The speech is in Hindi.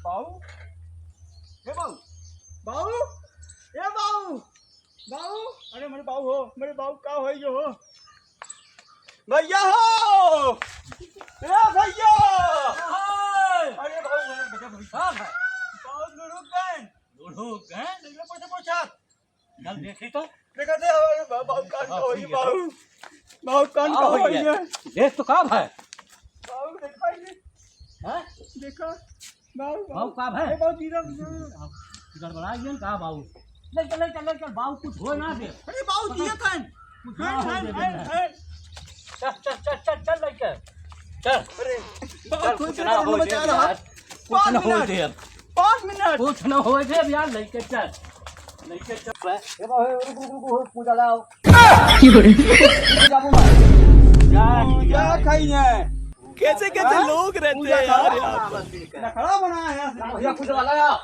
बाऊ हे बाऊ बाऊ ए बाऊ बाऊ अरे मेरे बाऊ हो मेरे बाऊ का हो जो हो भैया हो ए भैया अरे बाऊ बेटा भैया है बाऊ लुड़ुक गए निकले पैसे पहुंचा चल देखी तो देखा दे अरे बाऊ कान का हो बाऊ कान का हो ये देख तो कब है बाऊ देखा ये हैं देखा बाऊ बाऊ कब है बाऊ जीरा गड़बड़ा गया का बाऊ ले चल बाऊ कुछ हो ना दे अरे बाऊ दिया था कुछ ना हो दे चल लेके चल अरे चल बाऊ कुछ ना हो दे कुछ ना हो दे 5 मिनट कुछ ना हो दे यार लेके चल ए बाऊ पूजा लाओ पूजा खाइए कैसे कैसे लोग रहते हैं यार यहाँ पर। खड़ा बनाया है पूजा लगाओ